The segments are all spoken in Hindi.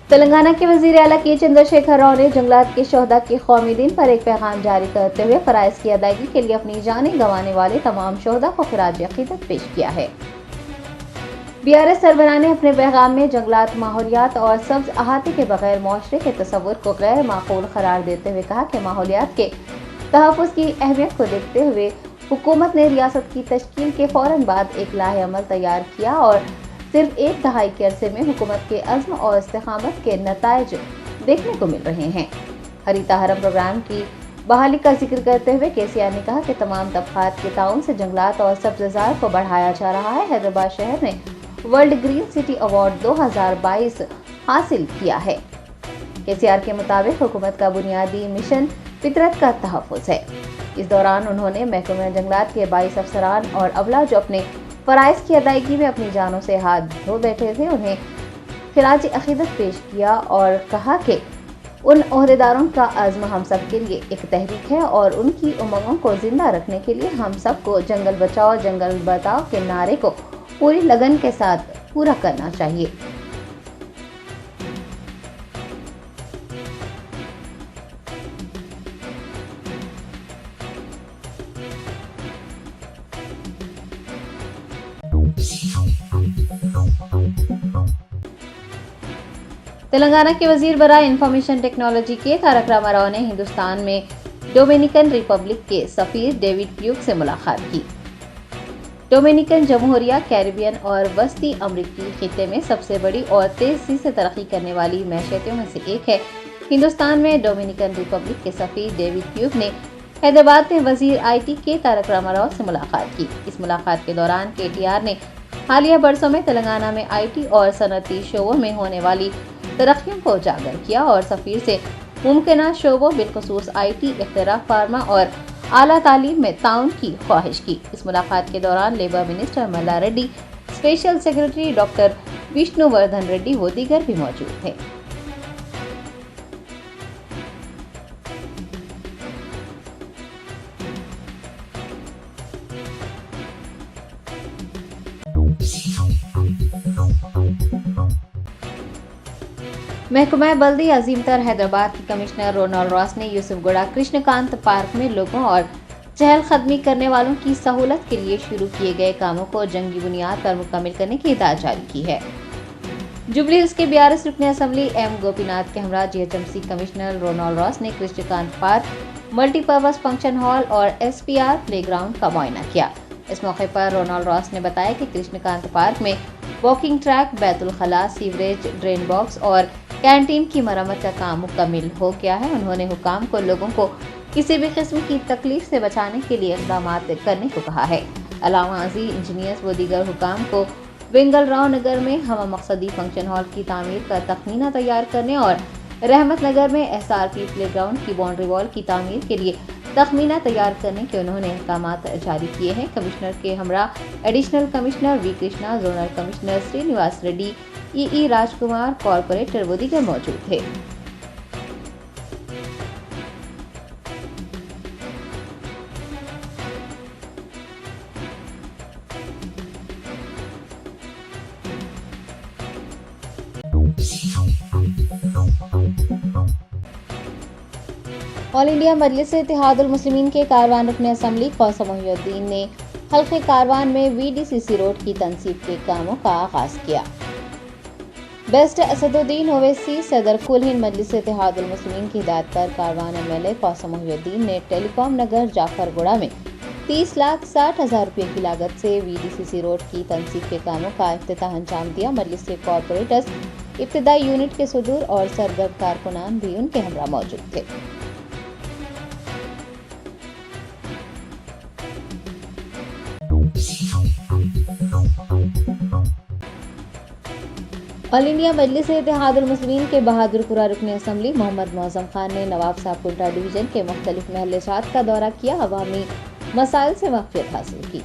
तेलंगाना के वजीर आला के चंद्रशेखर राव ने जंगलात के शोहदा के कौमी दिन पर एक पैगाम जारी करते हुए फराइज की अदायगी के लिए अपनी जानें गंवाने वाले तमाम शोहदा को खिराज अकीदत पेश किया है। BRS सरबराह ने अपने पैगाम में जंगलात, माहौलियात और सब्ज अहाते के बगैर मुआशरे के तस्वुर को गैर माकूल करार देते हुए कहा कि माहौलियात के तहफ़्फ़ुज़ की अहमियत को देखते हुए हुकूमत ने रियासत की तश्कील के फौरन बाद एक लाहे अमल तैयार किया और सिर्फ एक दहाई के अरसे में हुकूमत के अज़्म और इस्तेकामत के नताइज देखने को मिल रहे हैं। हरीता हरम प्रोग्राम की बहाली का जिक्र करते हुए KCR ने कहा कि तमाम तबक़ात के ताउन से जंगलात और सब्ज़ार को बढ़ाया जा रहा है। हैदराबाद शहर ने वर्ल्ड ग्रीन सिटी अवार्ड 2022 हासिल किया है। KCR के मुताबिक हुकूमत का बुनियादी मिशन फितरत का तहफ़्फ़ुज़ है। इस दौरान उन्होंने महकमा जंगलात के 22 अफसरान और अवला जो अपने फ़राइज़ की अदायगी में अपनी जानों से हाथ धो बैठे थे, उन्हें खिराज अकीदत पेश किया और कहा कि उन ओहदेदारों का अज़्म हम सब के लिए एक तहरीक है और उनकी उमंगों को जिंदा रखने के लिए हम सबको जंगल बचाओ जंगल बचाओ के नारे को पूरी लगन के साथ पूरा करना चाहिए। तेलंगाना के वजीर बराए इंफॉर्मेशन टेक्नोलॉजी के तारक रामाराव ने हिंदुस्तान में डोमिनिकन रिपब्लिक के सफीर डेविड प्यूक से मुलाकात की। डोमिनिकन जमहूरिया कैरिबियन और वस्ती अमरीकी खित्ते में सबसे बड़ी और तेजी से तरक्की करने वाली मैशियतों में से एक है। हिंदुस्तान में डोमिनिकन रिपब्लिक के सफीर डेविड प्यूक ने हैदराबाद में वजीर IT के तारक रामाराव से मुलाकात की। इस मुलाकात के दौरान KTR ने हालिया बरसों में तेलंगाना में IT और सनती शोबों में होने वाली तरक्कियों को उजागर किया और सफीर से मुमकिना शोबों बिलखुसूस IT, इख्तिरा, फार्मा और आला तालीम में ताउन की ख्वाहिश की। इस मुलाकात के दौरान labour minister Malla Reddy, special secretary doctor Vishnuvardhan Reddy व दीगर भी मौजूद थे। महकमा बल्दी अजीमतर हैदराबाद के कमिश्नर रोनाल्ड रॉस ने यूसुफगुड़ा कृष्णकांत पार्क में लोगों और चहलकदमी करने वालों की सहूलत के लिए शुरू किए गए कामों को जंगी बुनियाद पर मुकम्मल करने की हिदायत जारी की है। जुबली हिल्स के BRS रुकन असम्बली M गोपीनाथ के हमरा GHMC कमिश्नर रोनाल्ड रॉस ने Krishnakant park, multipurpose function hall और SPR प्लेग्राउंड का मुआयना किया। इस मौके पर रोनाल्ड रॉस ने बताया कि कृष्णकांत पार्क में वॉकिंग ट्रैक, बैतुल खला, सीवरेज, ड्रेन बॉक्स और कैंटीन की मरम्मत का काम मुकम्मल हो गया है। उन्होंने हुकाम को लोगों को किसी भी किस्म की तकलीफ से बचाने के लिए इक़दाम करने को कहा है। अलावा अजी इंजीनियर्स व दीगर हुकाम को वेंगलराव नगर में हम मकसदी फंक्शन हॉल की तामीर का तखमीना तैयार करने और रहमत नगर में SRP प्लेग्राउंड की बाउंड्री वॉल की तामीर के लिए तखमीना तैयार करने के उन्होंने अहकामात जारी किए हैं। कमिश्नर के हमरा additional commissioner V Krishna, zonal commissioner Srinivas Reddy, EE Rajkumar, corporator व दीगर मौजूद थे। ऑल इंडिया मजलिस इत्तेहादुल मुस्लिमीन के कारवान रुकन असम्बली ख्वाजा मोहिउद्दीन ने हल्के कारवान में VDCC रोड की तनसीब के कामों का आगाज किया। बेस्ट असदुद्दीन ओवैसी सदर कुल हिंद मजलिस इत्तेहादुल मुस्लिमीन की हिदायत पर कारवान MLA ख्वाजा मोहिउद्दीन ने टेलीकॉम नगर जाफरगुड़ा में 30,60,000 रुपये की लागत से VDCC रोड की तनसीब के कामों का इफ्तिताह अंजाम दिया। मजलिस के कॉरपोरेटर्स, इब्तिदाई यूनिट के सदूर और सरगर्म कारकुनान भी उनके हमरा मौजूद थे। ऑल इंडिया मजलिस इत्तेहादुल मुस्लिमीन के बहादुरपुरा रुकन असम्बली मोहम्मद मौज़म खान ने नवाब साहब कुंटा डिवीजन के मुख्तलिफ महल्ले जात का दौरा किया, अवामी मसाइल से वाक़फ़ियत हासिल की।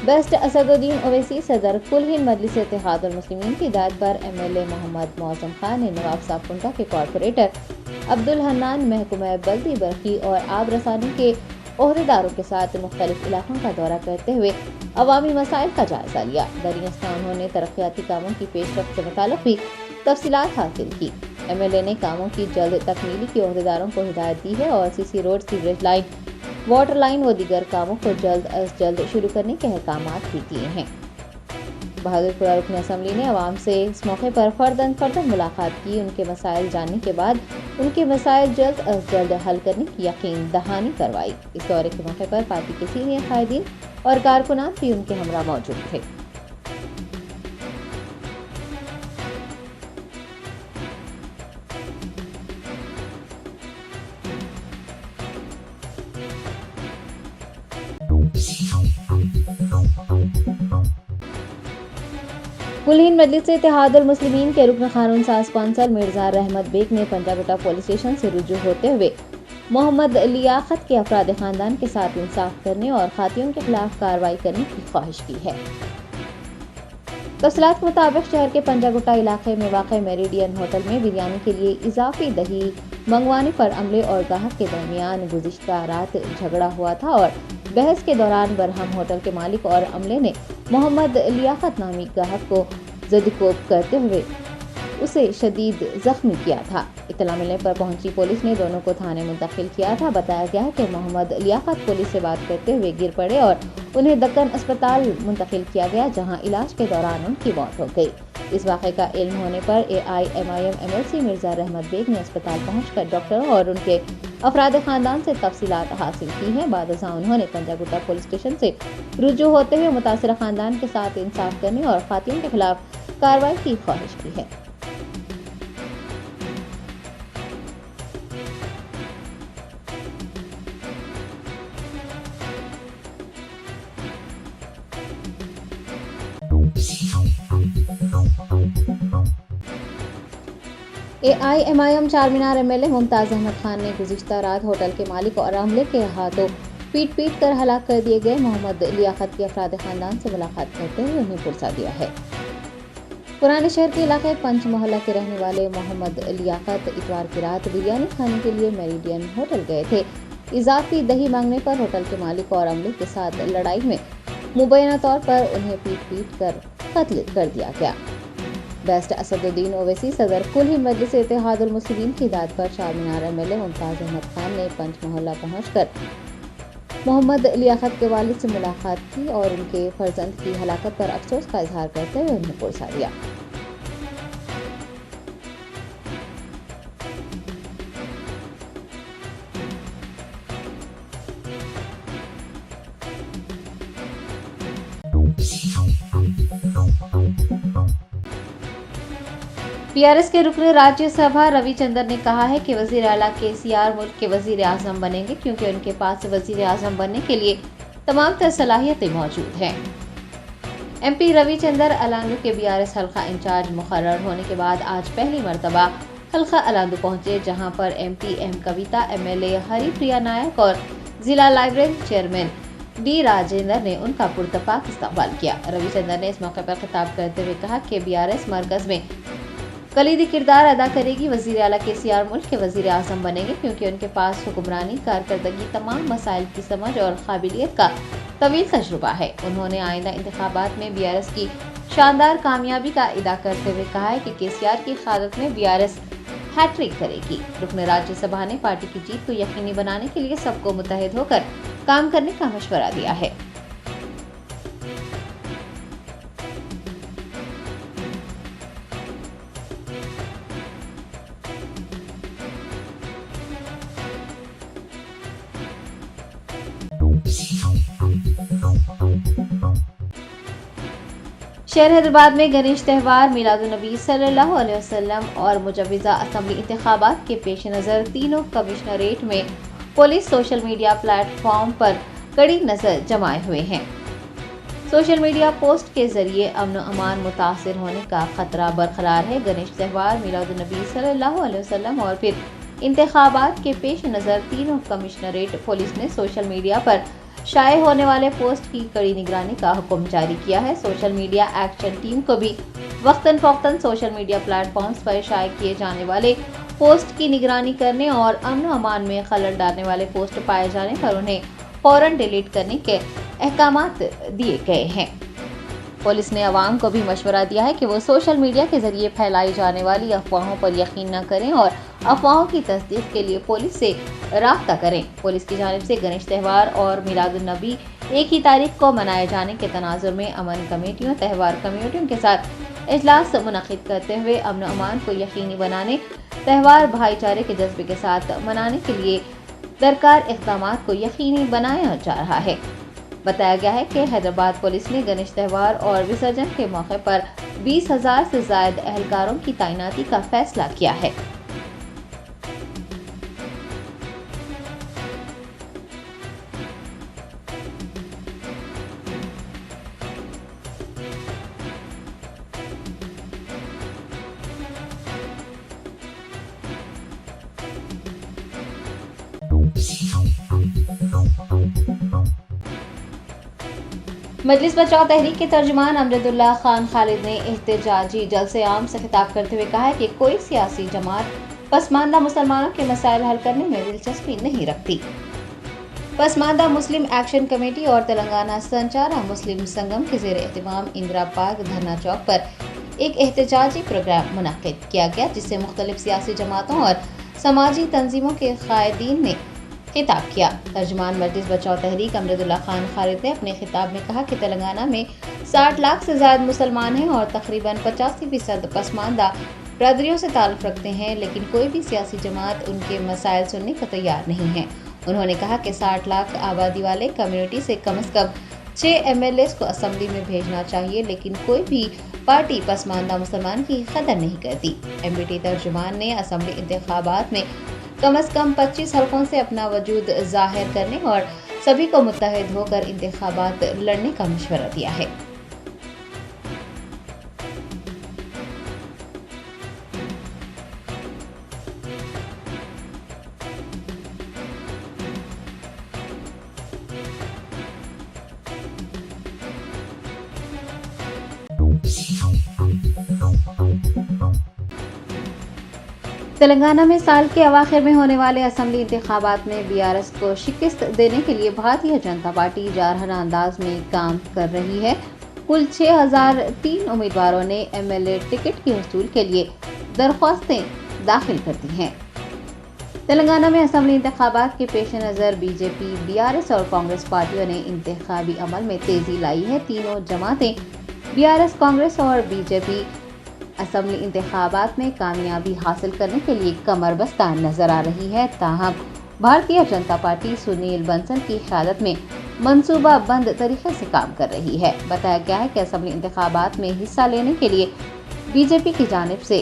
बेस्ट असदुद्दीन ओवैसी सदर कुल हिंद मजलिस इत्तेहादुल मुस्लिमीन की हिदायत पर MLA मोहम्मद मौज़म खान ने नवाब साहब कुंटा के कॉरपोरेटर अब्दुल हन्नान, महकमा बल्दी बरकी और आब रसानी के ओहदेदारों के साथ मुख्तलिफ इलाकों का दौरा करते हुए अवामी मसाइल का जायजा लिया। दरियास्ता उन्होंने तरक्याती कामों की पेशरफ्त से मुताल्लिक़ भी तफसीलात हासिल की। MLA ने कामों की जल्द तकमीली की ओहदेदारों को हिदायत दी है और CC road, sewerage line, water line व दीगर कामों को जल्द अज जल्द शुरू करने के अहकामात भी दिए हैं। बहादुरपुरा रुकन असम्बली ने अवाम से इस मौके पर फर्दन मुलाकात की। उनके मसाइल जानने के बाद उनके मसाइल जल्द अज जल्द हल करने की यकीन दहानी करवाई। इस दौरे के मौके पर पार्टी के सीनियर कायदीन और कारकुनान भी उनके हमरा मौजूद थे। कुल हिंद मजलिस इत्तेहादुल मुस्लिमीन के रुकन कानून साज कौंसल मिर्जा रहमत बेग ने पंजागुट्टा पुलिस स्टेशन से रुजू होते हुए मोहम्मद लियाकत के अफराद खानदान के साथ इंसाफ करने और खातियों के खिलाफ कार्रवाई करने की ख्वाहिश की है। तफसीलात के मुताबिक शहर के पंजागुट्टा इलाके में वाक़ मेरिडियन होटल में बिरयानी के लिए इजाफी दही मंगवाने पर अमले और गाहक के दरमियान गुज़िश्ता रात झगड़ा हुआ था और बहस के दौरान बरहम होटल के मालिक और अमले ने मोहम्मद लियाकत नामी गाहक को ज़दकोब करते हुए उसे शदीद जख्मी किया था। इत्तला मिलने पर पहुंची पुलिस ने दोनों को थाने मुंतकिल किया था। बताया गया है कि मोहम्मद लियाकत पुलिस से बात करते हुए गिर पड़े और उन्हें दक्कन अस्पताल मुंतकिल किया गया, जहां इलाज के दौरान उनकी मौत हो गई। इस वाक़े का इल्म होने पर AIMIM MLC मिर्जा रहमत बेग ने अस्पताल पहुंचकर डॉक्टरों और उनके अफराद खानदान से तफसीलात हासिल की हैं। बाद उन्होंने पंजागुट्टा पुलिस स्टेशन से रुजू होते हुए मुतासिर खानदान के साथ इंसाफ करने और खातियों के खिलाफ कार्रवाई की ख्वाहिश की है। AIMIM चारमीनार MLA मुमताज़ अहमद खान ने गुज़िश्ता रात होटल के मालिक और अमले के हाथों पीट कर हलाक कर दिए गए मोहम्मद लियाकत के अफराद खानदान से मुलाकात करते हुए उन्हें पुरसा दिया है। पुराने शहर के इलाके पंच मोहल्ला के रहने वाले मोहम्मद लियाकत इतवार की रात बिरयानी खाने के लिए मेरिडियन होटल गए थे। इजाफी दही मांगने पर होटल के मालिक और अमले के साथ लड़ाई में मुबैना तौर पर उन्हें पीट कर कत्ल कर दिया गया। बेस्ट असदुद्दीन ओवैसी सदर कुल हिंद मजलिस इत्तेहादुल मुस्लिमीन की हिदायत पर चारमीनार MLA मुमताज़ अहमद खान ने पंच मोहल्ला पहुंचकर मोहम्मद लियाकत के वालिद से मुलाकात की और उनके फर्जंद की हलाकत पर अफसोस का इजहार करते हुए उन्हें पुरसा दिया। PRS के रुकन राज्यसभा रविचंद्र ने कहा है कि वजीर आला KCR मुल्क के वजीर आजम बनेंगे क्योंकि उनके पास वजीर आजम बनने के लिए तमाम तर सलाहियतें मौजूद हैं। MP रविचंद्र अलांदू के BRS हल्का इंचार्ज मुकर्रर होने के बाद आज पहली मरतबा हल्का अलांदू पहुंचे, जहां पर MP M कविता, MLA हरिप्रिया नायक और जिला लाइब्रेरी चेयरमैन D राजेंद्र ने उनका पुरतपाक इस्तकबाल किया। रविचंद्र ने इस मौके पर खिताब करते हुए कहा कि BRS मरकज में कलीदी किरदार अदा करेगी। वजीर आला KCR मुल्क के वजीर आजम बनेंगे क्योंकि उनके पास हुक्मरानी, कारकर्दगी, तमाम मसाइल की समझ और काबिलियत का तवील तजुर्बा है। उन्होंने आइंदा इंतखाबात में BRS की शानदार कामयाबी का इदा करते हुए कहा है कि KCR की क़यादत में BRS हैट्रिक करेगी। रुकन राज्यसभा ने पार्टी की जीत को यकीनी बनाने के लिए सबको मुत्तहिद होकर काम करने का मशवरा दिया है। शहर हैदराबाद में गणेश त्यौहार, मिलादुन्नबी सल्लल्लाहु अलैहि वसल्लम और मुजव्विज़ा असम्बली इंतखाबात के पेश नज़र तीनों कमिश्नरेट में पुलिस सोशल मीडिया प्लेटफॉर्म पर कड़ी नज़र जमाए हुए हैं। सोशल मीडिया पोस्ट के जरिए अमन अमान मुतासिर होने का खतरा बरकरार है। गणेश त्यौहार, मिलादुन्नबी सल्लल्लाहु अलैहि वसल्लम और फिर इंतखाबात के पेश नज़र तीनों कमिश्नरेट पुलिस ने सोशल मीडिया पर शाये होने वाले पोस्ट की कड़ी निगरानी का हुक्म जारी किया है। सोशल मीडिया एक्शन टीम को भी वक्तन फ़ौक्तन सोशल मीडिया प्लेटफॉर्म्स पर शाये किए जाने वाले पोस्ट की निगरानी करने और अमन अमान में खलल डालने वाले पोस्ट पाए जाने पर उन्हें फौरन डिलीट करने के अहकामात दिए गए हैं। पुलिस ने आवाम को भी मशवरा दिया है कि वो सोशल मीडिया के जरिए फैलाई जाने वाली अफवाहों पर यकीन न करें और अफवाहों की तस्दीक के लिए पुलिस से राब्ता करें। पुलिस की जानिब से गणेश त्यौहार और मिलादुन्नबी एक ही तारीख को मनाए जाने के तनाजुर में अमन कमेटियों, त्यौहार कमेटियों के साथ इजलास मुनक़िद करते हुए अमन अमान को यकीनी बनाने, त्यौहार भाईचारे के जज्बे के साथ मनाने के लिए दरकार इक़दामात को यकीनी बनाया जा रहा है। बताया गया है कि हैदराबाद पुलिस ने गणेश त्यौहार और विसर्जन के मौके पर 20,000 से ज़ायद एहलकारों की तैनाती का फैसला किया है। मजलिस बचाओ तहरीक के तर्जुमान अमजदुल्लाह खान खालिद ने एहतजाजी जलसे आम से खिताब करते हुए कहा है कि कोई सियासी जमात पसमानदा मुसलमानों के मसाइल हल करने में दिलचस्पी नहीं रखती। पसमानदा मुस्लिम एक्शन कमेटी और तेलंगाना संचारा मुस्लिम संगम के ज़ेर एहतमाम इंदिरा पार्क धरना चौक पर एक एहतजाजी प्रोग्राम मुनक्किद किया गया, जिससे मुख्तलिफ सियासी जमातों और समाजी तंजीमों के कायदीन ने खिताब किया। तर्जुमान मजलिस बचाओ तहरीक अमजदुल्लाह खान खालिद ने अपने खिताब में कहा कि तेलंगाना में 60 लाख से ज़्यादा मुसलमान हैं और तकरीबन 85% पसमानदा बरादरियों से ताल्लुक़ रखते हैं, लेकिन कोई भी सियासी जमात उनके मसाइल सुनने को तैयार नहीं है। उन्होंने कहा कि 60 लाख आबादी वाले कम्युनिटी से कम 6 MLAs को असम्बली में भेजना चाहिए, लेकिन कोई भी पार्टी पसमानदा मुसलमान की कदर नहीं करती। MBT तर्जुमान ने असम्बली इंतखाबात में कम 25 हल्कों से अपना वजूद जाहिर करने और सभी को मुत्तहिद होकर इंतखाबात लड़ने का मशवरा दिया है। तेलंगाना में साल के अवाखिर में होने वाले असम्बली इंतखाबात में BRS को शिकस्त देने के लिए भारतीय जनता पार्टी जारहाना अंदाज में काम कर रही है। कुल 6003 उम्मीदवारों ने MLA टिकट की हसूल के लिए दरख्वास्तें दाखिल कर दी हैं। तेलंगाना में असम्बली इंतखाबात के पेश नज़र BJP, BRS और कांग्रेस पार्टियों ने इंतखाबी अमल में तेजी लाई है। तीनों जमातें BRS, कांग्रेस और BJP असम्बली इंतखाबात में कामयाबी हासिल करने के लिए कमर बस्ता नजर आ रही है। ताहम भारतीय जनता पार्टी सुनील बंसल की क़यादत में मंसूबा बंद तरीके से काम कर रही है। बताया गया है कि असम्बली इंतखाबात में हिस्सा लेने के लिए BJP की जानिब से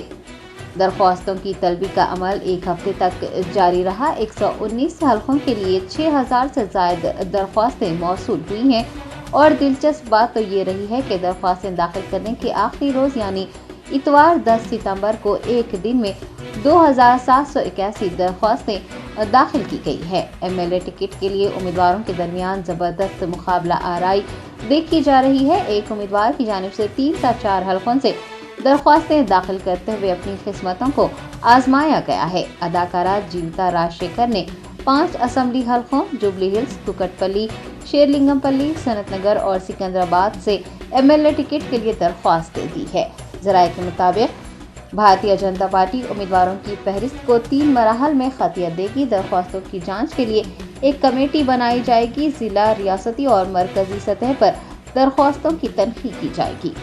दरख्वास्तों की तलबी का अमल एक हफ्ते तक जारी रहा। 119 हल्कों के लिए 6000 से ज़ायद दरख्वास्तें मौसूल हुई हैं और दिलचस्प बात तो ये रही है कि दरख्वास्तें दाखिल करने के आखिरी रोज़ यानी इतवार 10 सितंबर को एक दिन में 2781 दरख्वास्तें दाखिल की गई है। MLA टिकट के लिए उम्मीदवारों के दरमियान ज़बरदस्त मुकाबला आराई देखी जा रही है। एक उम्मीदवार की जानिब से 3 या 4 हल्कों से दरख्वास्तें दाखिल करते हुए अपनी किस्मतों को आजमाया गया है। अदाकारा जीविता राजशेखर ने 5 असम्बली हल्कों जुबली हिल्स, कुकटपल्ली, शेरलिंगमपल्ली, सनतनगर और सिकंदराबाद से MLA टिकट के लिए दरख्वास्त दी है। ज़राए के मुताबिक भारतीय जनता पार्टी उम्मीदवारों की फहरिस्त को 3 मराहल में खतियत देगी। दरख्वास्तों की जांच के लिए एक कमेटी बनाई जाएगी। जिला, रियासती और मरकजी सतह पर दरख्वास्तों की तनखीद की जाएगी।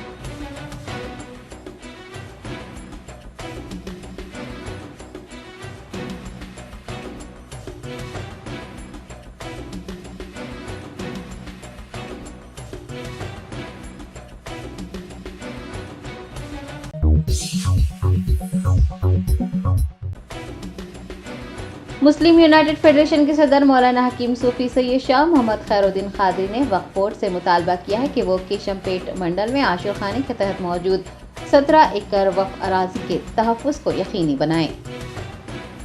मुस्लिम यूनाइटेड फेडरेशन के सदर मौलाना हकीम सूफी सैयद शाह मोहम्मद खैरुद्दीन कादरी ने वक्फ बोर्ड से मुतालबा किया है कि वो केशमपेट मंडल में आशिर खाने के तहत मौजूद 17 एकड़ वक्फ अराजी के तहफ़्फ़ुज़ को यकीनी बनाएं।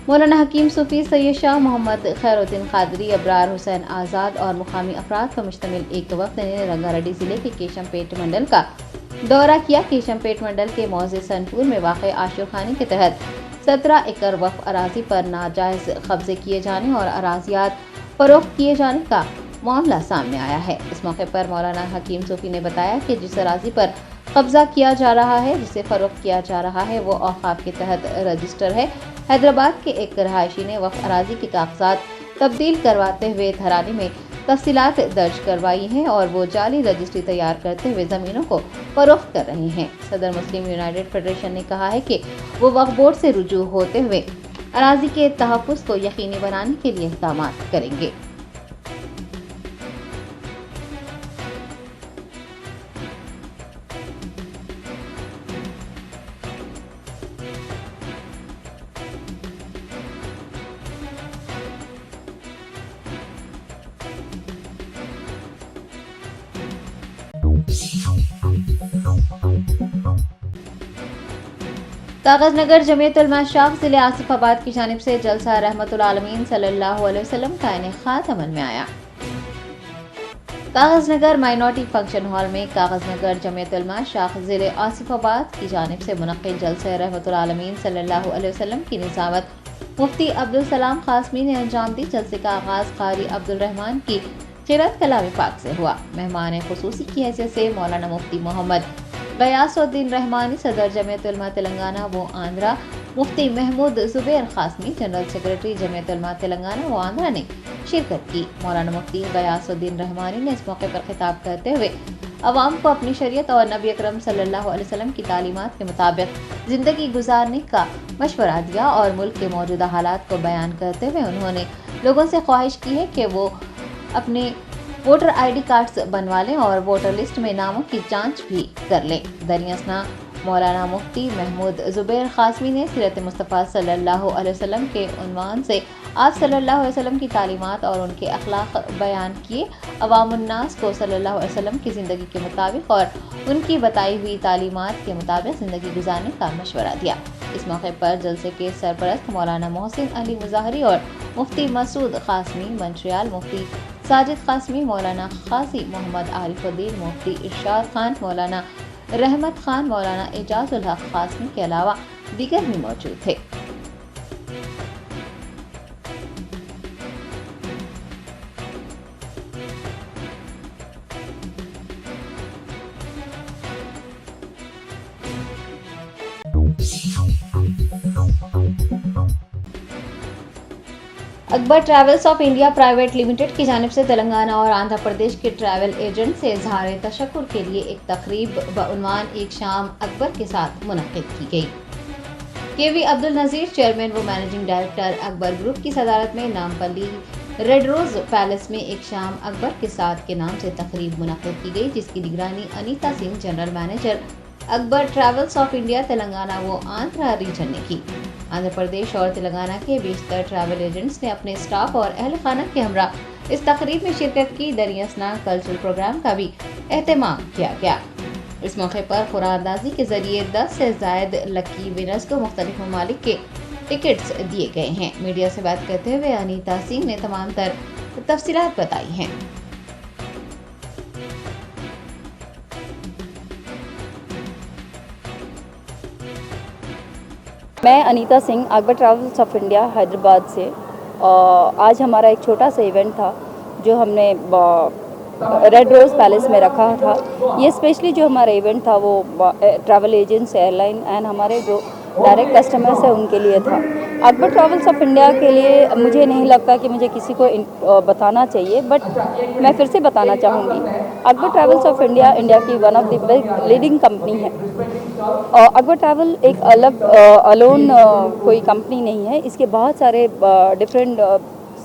मौलाना हकीम सूफी सैयद शाह मोहम्मद खैरुद्दीन कादरी, अबरार हुसैन आज़ाद और मुकामी अफराद पर मुश्तमिल एक वक्त ने रंगारेड्डी जिले के केशमपेट मंडल का दौरा किया। केशमपेट मंडल के मौज़े सनपुर में वाक़ आशिर खाने के तहत 17 एकड़ वक्फ अराजी पर नाजायज़ कब्जे किए जाने और अराजियात फरोख्त किए जाने का मामला सामने आया है। इस मौके पर मौलाना हकीम सूफी ने बताया कि जिस अराजी पर कब्जा किया जा रहा है, जिसे फरोख्त किया जा रहा है, वो औकाफ के तहत रजिस्टर है। हैदराबाद के एक रहायशी ने वक्फ अराजी के कागजात तब्दील करवाते हुए धराने में तफसीलात दर्ज करवाई हैं और वो जाली रजिस्ट्री तैयार करते हुए ज़मीनों को फरोख्त कर रहे हैं। सदर मुस्लिम यूनाइटेड फेडरेशन ने कहा है कि वो वक्फ बोर्ड से रुजू होते हुए अराजी के तहफ़्फ़ुज़ को यकीनी बनाने के लिए इक़दाम करेंगे। कागजनगर जमीयत उलमा शाख जिले आसिफाबाद की जानिब से जलसा रहमतुल आलमीन सल्लल्लाहु अलैहि वसल्लम का इनेकाद अमल में आया। कागजनगर माइनॉरिटी फंक्शन हॉल में कागजनगर जमीयत उलमा शाख जिले आसिफाबाद की जानिब से मुनक्किद जलसा रहमतुल आलमीन सल्लल्लाहु अलैहि वसल्लम की निज़ामत मुफ्ती अब्दुल सलाम कासमी ने अंजाम दी। जलसे का आगाज क़ारी अब्दुल रहमान की क़िरात कलाम पाक से हुआ। मेहमान खुसूसी की हैसियत से मौलाना मुफ्ती मोहम्मद गयासुद्दीन रहमानी, सदर जमीयत उलमा तेलंगाना व आंध्रा, मुफ्ती महमूद जुबैर कासमी, जनरल सेक्रेटरी जमीयत उलमा तेलंगाना व आंध्रा ने शिरकत की। मौलाना मुफ्ती गयासुद्दीन रहमानी ने इस मौके पर खिताब करते हुए अवाम को अपनी शरीयत और नबी अकरम सल्लल्लाहु अलैहि वसल्लम की तालीमात के मुताबिक ज़िंदगी गुजारने का मशवरा दिया और मुल्क के मौजूदा हालात को बयान करते हुए उन्होंने लोगों से ख्वाहिश की है कि वो अपने वोटर आईडी कार्ड्स बनवा लें और वोटर लिस्ट में नामों की जांच भी कर लें। दरियासना मौलाना मुफ्ती महमूद जुबैर कासमी ने सीरत मुस्तफ़ा सल्लल्लाहु अलैहि वसल्लम के उन्वान से आप सल्लल्लाहु अलैहि वसल्लम की तालीमात और उनके अखलाक बयान किए। अवामुन्नास को सल्लल्लाहु अलैहि वसल्लम की ज़िंदगी के मुताबिक और उनकी बताई हुई तालीमात के मुताबिक ज़िंदगी गुजारने का मशवरा दिया। इस मौके पर जलसे के सरपरस्त मौलाना मोहसिन अली मुज़ाहरी और मुफ्ती मसूद कासमी, मंशियाल मुफ्ती साजिद कासमी, मौलाना खासी मोहम्मद आरिफुद्दीन, मुफ्ती इरशाद खान, मौलाना रहमत खान, मौलाना एजाजुल हक कासमी के अलावा दीगर भी मौजूद थे। Akbar travels of India private limited की जानिब से तेलंगाना और आंध्र प्रदेश के ट्रैवल एजेंट से इज़हार तशक्कुर के लिए एक तकरीब बउनवान एक शाम अकबर के साथ मुनक्किद की गई। केवी अब्दुल नज़ीर, चेयरमैन व मैनेजिंग डायरेक्टर अकबर ग्रुप की सदारत में नामपल्ली रेड रोज पैलेस में एक शाम अकबर के साथ के नाम से तकरीब मुनक्किद की गई, जिसकी निगरानी Anita Singh, general manager Akbar travels of India Telangana व आंध्र रीजन ने की। आंध्र प्रदेश और तेलंगाना के बेशतर ट्रैवल एजेंट्स ने अपने स्टाफ और अहल खाना के हमरा इस तकरीब में शिरकत की। दरियासना कल्चरल प्रोग्राम का भी एहतमाम किया गया। इस मौके पर कुरानंदाजी के जरिए 10 से ज़ायद लकी विनर्स को मुख्तलिफ ममालिक के टिकट्स दिए गए हैं। मीडिया से बात करते हुए अनीता सिंह ने तमाम तर तफसीलात बताई हैं। मैं Anita Singh, Akbar travels of India Hyderabad से। आज हमारा एक छोटा सा इवेंट था जो हमने रेड रोज़ पैलेस में रखा था। ये स्पेशली जो हमारा इवेंट था वो ट्रैवल एजेंट्स, एयरलाइन एंड हमारे जो डायरेक्ट कस्टमर्स है उनके लिए था। अकबर ट्रैवल्स ऑफ इंडिया के लिए मुझे नहीं लगता कि मुझे किसी को बताना चाहिए, बट मैं फिर से बताना चाहूँगी। Akbar travels of India India की one of the leading company है। अकबर ट्रैवल एक अलग अलोन कोई कंपनी नहीं है, इसके बहुत सारे डिफरेंट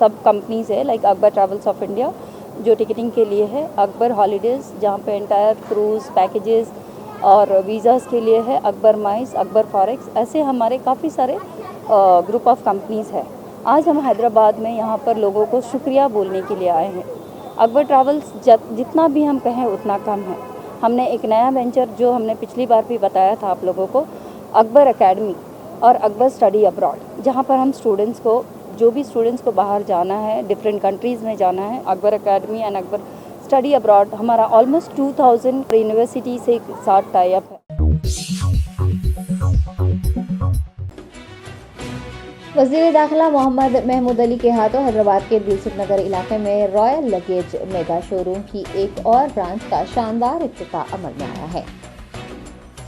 सब कंपनीज है। Like Akbar travels of India जो टिकटिंग के लिए है, अकबर हॉलीडेज़ जहाँ पे एंटायर क्रूज़ पैकेजेस और वीज़ाज़ के लिए है, अकबर माइस, अकबर फॉरेक्स, ऐसे हमारे काफ़ी सारे ग्रुप ऑफ कंपनीज़ है। आज हम हैदराबाद में यहाँ पर लोगों को शुक्रिया बोलने के लिए आए हैं। अकबर ट्रैवल्स जितना भी हम कहें उतना कम है। हमने एक नया वेंचर जो हमने पिछली बार भी बताया था आप लोगों को, अकबर एकेडमी और अकबर स्टडी अब्रॉड, जहाँ पर हम स्टूडेंट्स को, जो भी स्टूडेंट्स को बाहर जाना है, डिफरेंट कंट्रीज़ में जाना है, Akbar academy and Akbar study abroad हमारा ऑलमोस्ट 2000 यूनिवर्सिटी से साथ टाई अप है। वज़ीर दाखिला मोहम्मद महमूद अली के हाथों हैदराबाद के दिलसुख नगर इलाके में रॉयल लगेज मेगा शोरूम की एक और ब्रांच का शानदार इफ्तिताह अमल में आया है।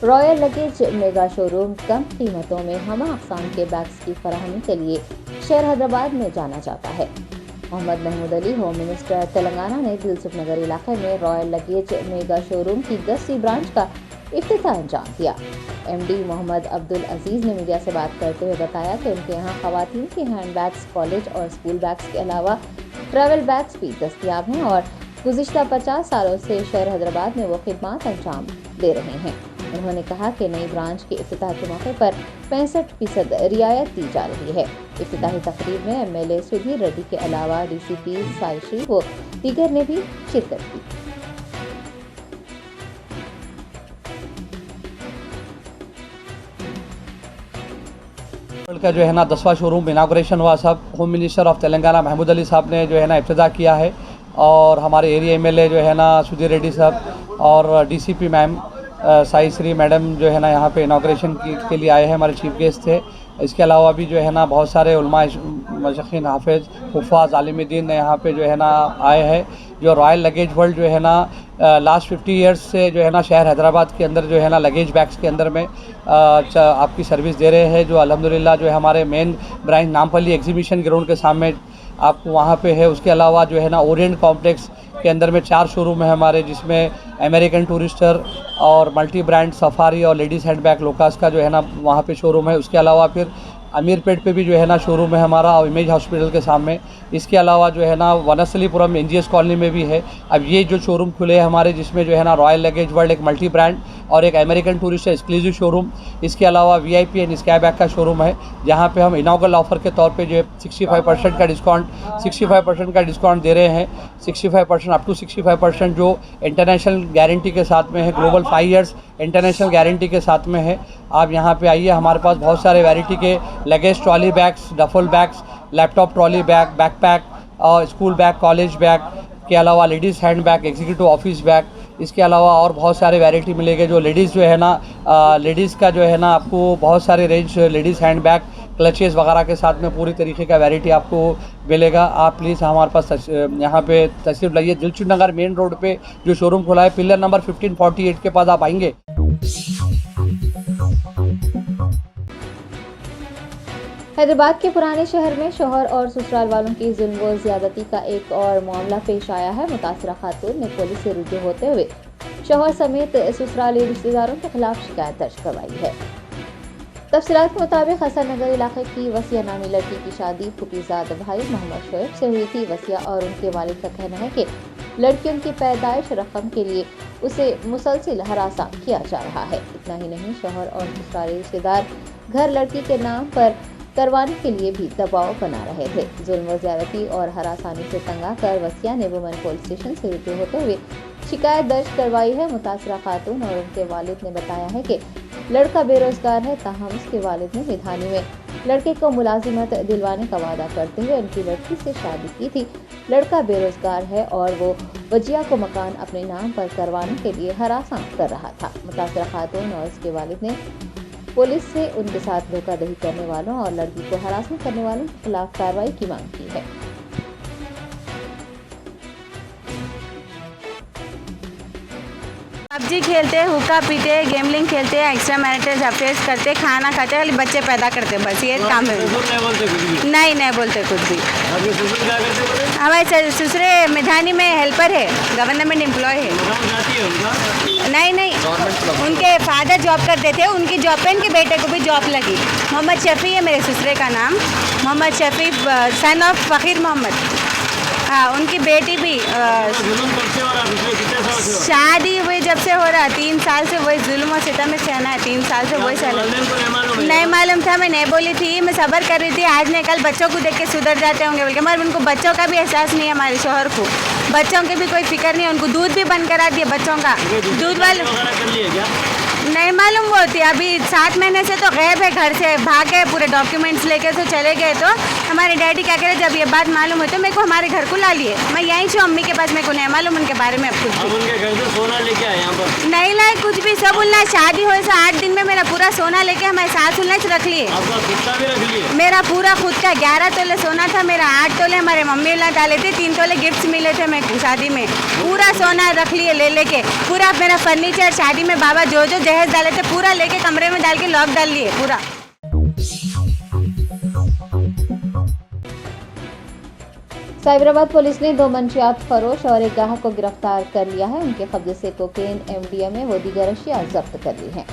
रॉयल लगेज मेगा शोरूम कम कीमतों में हमा अक़साम के बैग्स की फराहमी के लिए शहर हैदराबाद में जाना जाता है। मोहम्मद महमूद अली होम मिनिस्टर तेलंगाना ने दिलसुख नगर इलाके में रॉयल लगेज मेगा शोरूम की 10वीं ब्रांच का इफ्तिताह अंजाम दिया। एमडी मोहम्मद अब्दुल अजीज ने मीडिया से बात करते हुए बताया कि उनके यहाँ खवातीन के हैंड बैग्स, कॉलेज और स्कूल बैग्स के अलावा ट्रैवल बैग्स भी दस्तयाब हैं और गुज़िश्ता 50 सालों से शहर हैदराबाद में वो खिदमत अंजाम दे रहे हैं। उन्होंने कहा कि नई ब्रांच के इफ्तिताह के मौके पर 65% रियायत दी जा रही है। इफ्तिताही तकरीब में एमएलए सुधीर रेड्डी के अलावा डीसीपी साइश्री व दीगर ने भी शिरकत की। का जो है ना 10वां शोरूम इनाग्रेशन हुआ। सब home minister of Telangana Mahmood Ali साहब ने जो है ना इब्तिदा किया है और हमारे एरिया एमएलए जो है ना सुधीर रेड्डी साहब और डीसीपी मैम साईश्री मैडम जो है ना यहाँ पे इनाग्रेशन के लिए आए हैं, हमारे चीफ गेस्ट थे। इसके अलावा भी जो है ना बहुत सारे उलमा मशखीन हाफिज़ हुफ़ाज़ आलिम दीन यहाँ पे जो है ना आए हैं। जो रॉयल लगेज वर्ल्ड जो है ना लास्ट 50 ईयर्स से जो है ना शहर हैदराबाद के अंदर जो है ना लगेज बैग्स के अंदर में आपकी सर्विस दे रहे हैं। जो अल्हम्दुलिल्लाह जो है हमारे main branch Nampally exhibition ground के सामने आपको वहाँ पे है। उसके अलावा जो है ना ओरिएंट कॉम्प्लेक्स के अंदर में 4 शोरूम है हमारे, जिसमें अमेरिकन टूरिस्टर और मल्टी ब्रांड सफारी और लेडीज़ हैंडबैग लोकास का जो है ना वहाँ पे शोरूम है। उसके अलावा फिर अमीरपेट पे भी जो है ना शोरूम है हमारा और इमेज हॉस्पिटल के सामने। इसके अलावा जो है ना वनस्थलीपुरम एनजीएस कॉलोनी में भी है। अब ये जो शोरूम खुले हैं हमारे, जिसमें जो है ना रॉयल लगेज वर्ल्ड एक मल्टी ब्रांड और एक अमेरिकन टूरिस्ट एक्सक्लूसिव शोरूम, इसके अलावा वीआईपी एंड स्काई बैग का शोरूम है, जहाँ पे हम इनॉग्रल ऑफर के तौर पे जो है 65% का डिस्काउंट दे रहे हैं। 65% अप टू 65% जो इंटरनेशनल गारंटी के साथ में है, ग्लोबल 5 ईयर्स इंटरनेशनल गारंटी के साथ में है। आप यहाँ पे आइए, हमारे पास बहुत सारे वैरायटी के luggage trolley bags, duffel bags, laptop trolley bag, backpack और स्कूल बैग, कॉलेज बैग के अलावा ladies hand bag, executive office bag, इसके अलावा और बहुत सारे वैरायटी मिलेंगे। जो लेडीज़ जो है ना लेडीज़ का जो है ना आपको बहुत सारे range ladies hand bag, clutches वगैरह के साथ में पूरी तरीके का वैरायटी आपको मिलेगा। आप प्लीज़ हमारे पास यहाँ पे तशरीफ़ लाइए। दिलसुख नगर मेन रोड पे जो शोरूम खुला है, पिलर नंबर 1548 के पास आप आएंगे। हैदराबाद के पुराने शहर में शौहर और ससुराल वालों की जुल्म व ज़्यादती का एक और मामला पेश आया है। मुतासरा खातून ने पुलिस से रुजू होते हुए शौहर समेत ससुराली रिश्तेदारों के खिलाफ शिकायत दर्ज करवाई है। तफसीलात के मुताबिक हसन नगर इलाके की वसिया नामी लड़की की शादी फुफीजाद भाई मोहम्मद शोएब से हुई थी। वसिया और उनके वालिद का कहना है कि लड़की उनकी पैदाइश रकम के लिए उसे मुसलसिल हरासा किया जा रहा है। इतना ही नहीं, शौहर और ससुराली रिश्तेदार घर लड़की के नाम पर करवाने के लिए भी दबाव बना रहे थे। जुल्म व ज़्यादती और हरासानी से तंग आकर वसिया ने वुमेन पुलिस स्टेशन से रुजू होते हुए शिकायत दर्ज करवाई है। मुतासरा खातून और उनके वालिद ने बताया है कि लड़का बेरोजगार है, ताहम उसके वालिद ने विधानी में लड़के को मुलाजिमत दिलवाने का वादा करते हुए उनकी लड़की से शादी की थी। लड़का बेरोजगार है और वो वजिया को मकान अपने नाम पर करवाने के लिए हरासा कर रहा था। मुतासरा खातून और उसके वालिद ने पुलिस से उनके साथ धोखाधड़ी करने वालों और लड़की को हरासमेंट करने वालों के खिलाफ कार्रवाई की मांग की है। पबजी खेलते, हुक्का पीते, गेमलिंग खेलते, एक्स्ट्रा मैरिटल अफेयर्स करते, खाना खाते, खाली बच्चे पैदा करते, बस ये काम है। नहीं बोलते कुछ भी। हमारे ससुरे मिधानी में हेल्पर है, गवर्नमेंट एम्प्लॉय है। नहीं, उनके फादर जॉब करते थे, उनकी जॉब पे इनके बेटे को भी जॉब लगी। मोहम्मद शफी है मेरे ससुरे का नाम, मोहम्मद शफी, सन ऑफ फ़कीर मोहम्मद। हाँ, उनकी बेटी भी शादी हुई जब से हो रहा 3 साल से वही जुल्म और सितम में सहना है। 3 साल से वही सहना। नहीं मालूम था, मैं नहीं बोली थी, मैं सब्र कर रही थी। आज नहीं कल बच्चों को देख के सुधर जाते होंगे बोल के, मगर उनको बच्चों का भी एहसास नहीं है। हमारे शोहर को बच्चों की भी कोई फिक्र नहीं है। उनको दूध भी बंद करा दिया बच्चों का। दूध वाले नहीं मालूम वो थी, अभी 7 महीने से तो गैब है, घर से भाग गए, पूरे डॉक्यूमेंट्स लेके तो चले गए। तो हमारे डैडी क्या करे, जब ये बात मालूम हुई तो मेरे को हमारे घर को ला लिए। मैं यहीं से अम्मी के पास, मेरे को नहीं मालूम उनके बारे में अब कुछ भी। उनके घर से सोना लेके आए यहाँ पर? नहीं लाए कुछ भी, सब उन्हें शादी हुए से 8 दिन में मेरा पूरा सोना लेके हमारे सास उन्हें रख लिए। आपका खुद का भी रख लिए? मेरा पूरा खुद का 11 तोले सोना था, मेरा 8 तोले हमारे मम्मी ने डाले थे, 3 तोले गिफ्ट्स मिले थे मेरे को शादी में। पूरा सोना रख लिए ले लेके, पूरा मेरा फर्नीचर शादी में बाबा जो जो जहेज डाले थे पूरा लेके कमरे में डाल के लॉक डाल लिए पूरा। साइबराबाद पुलिस ने 2 मंशियात फरोश और एक ग्राहक को गिरफ्तार कर लिया है। उनके कब्जे से कोकेन, MDMA व दीगर अशिया जब्त कर ली हैं।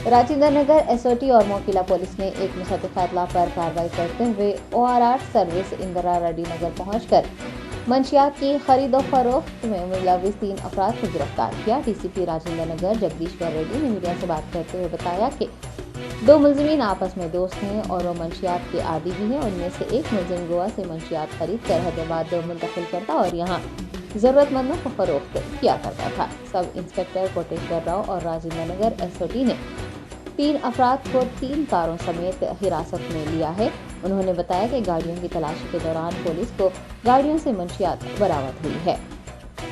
राजेंद्र नगर SOT और मोकिला पुलिस ने एक मुसद्दिक़ इत्तला पर कार्रवाई करते हुए ORR सर्विस इंदिरा रेड्डी नगर पहुंचकर मंशियात की खरीदो फरोख्त में मुलविस 3 अफराद को गिरफ्तार किया। DCP राजेंद्र नगर जगदीश्वर रेड्डी ने मीडिया से बात करते हुए बताया कि 2 मुलजिमीन आपस में दोस्त हैं और वो मंशियात के आदी भी हैं। उनमें से एक मुलजिम गोवा से मंशियात खरीद कर हैदराबाद मुंतकिल करता और यहाँ जरूरतमंदों को फरोख्त किया करता था। सब इंस्पेक्टर कोटेश्वर राव और राजेंद्र नगर SOT ने 3 अफराद को 3 कारों समेत हिरासत में लिया है। उन्होंने बताया कि गाड़ियों की तलाशी के दौरान पुलिस को गाड़ियों से मंशियात बरामद हुई है।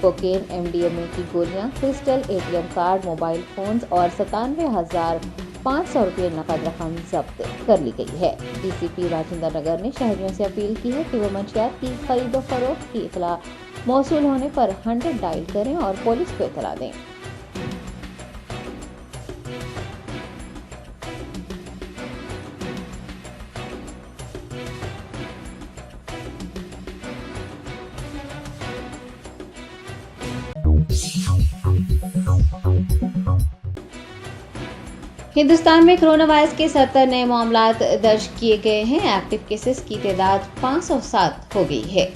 कोकेन, MDMA की गोलियां, crystal, ATM card, mobile phones और 97,500 रुपये नकद रकम जब्त कर ली गई है। DCP राजेंद्र नगर ने शहरियों से अपील की है कि वो मंशियात की खरीदो फरोख्त की इतला मौसूल होने पर 100 डायल करें और पुलिस को इतला दें। हिंदुस्तान में कोरोना वायरस के 70 नए मामलात दर्ज किए गए हैं। एक्टिव केसेस की तादाद 507 हो गई है।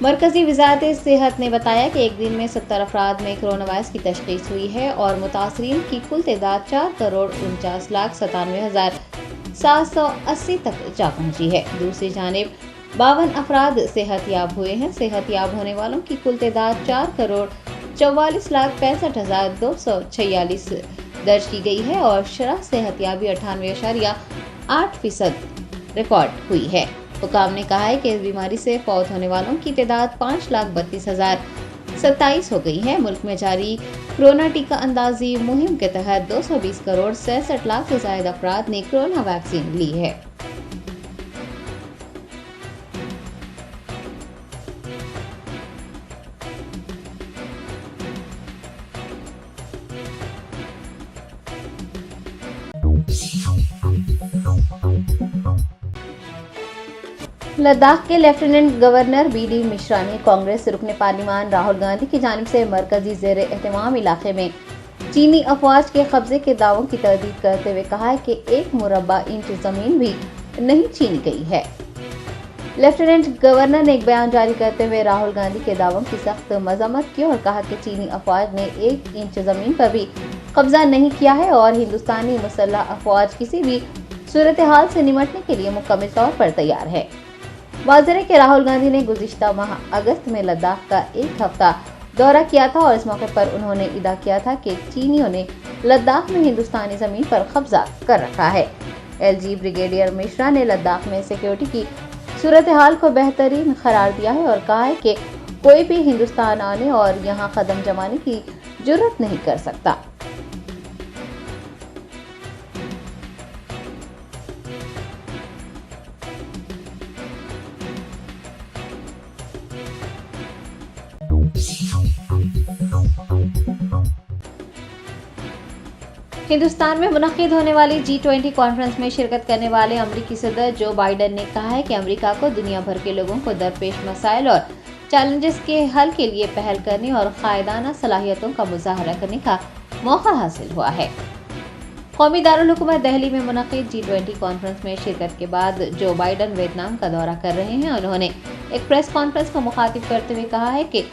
मरकजी वजारत सेहत ने बताया कि एक दिन में 70 अफराद में कोरोना वायरस की तशखीस हुई है और मुतासरीन की कुल तादाद 4,49,97,780 तक जा पहुंची है। दूसरी जानिब 52 अफराद सेहतयाब हुए हैं। सेहतयाब होने वालों की कुल तादाद 4,44,65,246 दर्ज की गई है और शरह सेहतयाबी 98.8% रिकॉर्ड हुई है। हुकाम ने कहा है कि इस बीमारी से फौत होने वालों की तादाद 5,32,027 हो गई है। मुल्क में जारी कोरोना टीका अंदाजी मुहिम के तहत 220,66,00,000 से ज्यादा अफराद ने कोरोना वैक्सीन ली है। लद्दाख के लेफ्टिनेंट गवर्नर BD मिश्रा ने कांग्रेस रुकने पार्लिमान राहुल गांधी की जानिब से मरकजी ज़ेर एहतमाम इलाके में चीनी अफवाज के कब्जे के दावों की तरदीद करते हुए कहा है कि 1 मुरब्बा इंच जमीन भी नहीं छीनी गई है। लेफ्टिनेंट गवर्नर ने एक बयान जारी करते हुए राहुल गांधी के दावों की सख्त मजम्मत की और कहा कि चीनी अफवाज ने 1 इंच जमीन पर भी कब्जा नहीं किया है और हिंदुस्तानी मुसल्लह अफवाज किसी भी सूरत हाल से निमटने के लिए मुकम्मल तौर पर तैयार है। वाज़ेह है कि राहुल गांधी ने गुज़िश्ता माह अगस्त में लद्दाख का 1 हफ्ता दौरा किया था और इस मौके पर उन्होंने इदा किया था कि चीनियों ने लद्दाख में हिंदुस्तानी जमीन पर कब्जा कर रखा है। LG ब्रिगेडियर मिश्रा ने लद्दाख में सिक्योरिटी की सूरत हाल को बेहतरीन करार दिया है और कहा है कि कोई भी हिंदुस्तान आने और यहाँ कदम जमाने की जुर्रत नहीं कर सकता। हिंदुस्तान में मुनक्किद होने वाली G20 कॉन्फ्रेंस में शिरकत करने वाले अमरीकी सदर जो बाइडन ने कहा है कि अमेरिका को दुनिया भर के लोगों को दरपेश मसाइल और चैलेंजेस के हल के लिए पहल करने और कायदाना सलाहियतों का मुजाहरा करने का मौका हासिल हुआ है। कौमी दारुल हुकूमत दिल्ली में मुनक्किद G20 कॉन्फ्रेंस में शिरकत के बाद जो बाइडन वियतनाम का दौरा कर रहे हैं। उन्होंने एक प्रेस कॉन्फ्रेंस को मुखातिब करते हुए कहा है कि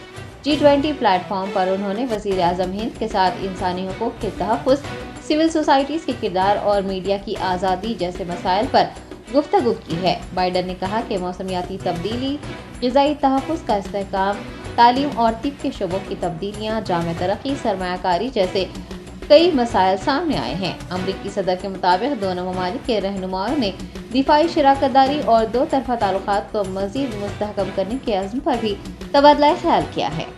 G20 प्लेटफॉर्म पर उन्होंने वज़ीर आज़म हिंद के साथ इंसानी हुकूक के तहफ़्फ़ुज़, सिविल सोसाइटीज़ के किरदार और मीडिया की आज़ादी जैसे मसाइल पर गुफ्तगू की है। बाइडन ने कहा कि मौसमियाती तब्दीली, ग़िज़ाई तहफ़्फ़ुज़ का इस्तेहकाम, तालीम और तिब के शोबों की तब्दीलियाँ, जामे तरक्की, सरमायाकारी जैसे कई मसाइल सामने आए हैं। अमरीकी सदर के मुताबिक दोनों ममालिक के रहनुमाओं ने दिफाई शराकतदारी और दो तरफा ताल्लुकात को मजीद मुस्तहकम करने के अज़्म पर भी तबादला ख्याल किया है।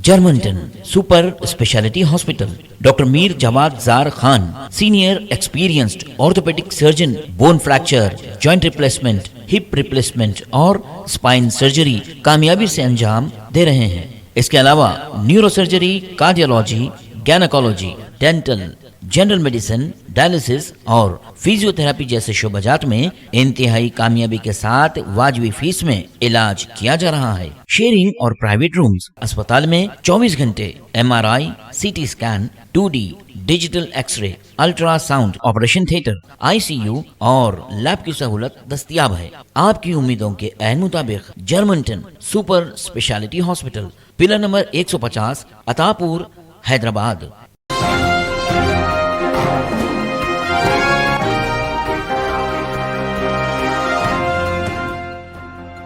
जर्मनटन super speciality hospital, doctor Mir Jawad जार Khan, senior experienced orthopaedic surgeon, bone fracture, joint replacement, hip replacement और स्पाइन सर्जरी कामयाबी से अंजाम दे रहे हैं। इसके अलावा neuro surgery, cardiology, gynaecology, dental, general medicine, dialysis और फिजियोथेरेपी जैसे शोबाजात में इंतहाई कामयाबी के साथ वाजबी फीस में इलाज किया जा रहा है। शेयरिंग और प्राइवेट रूम्स, अस्पताल में 24 घंटे MRI, CT scan, 2D digital x ray, ultrasound, operation theatre, ICU और लैब की सहूलत दस्तयाब है। आपकी उम्मीदों के ऐन मुताबिक Germanten super speciality hospital, pillar number 150, Attapur, Hyderabad.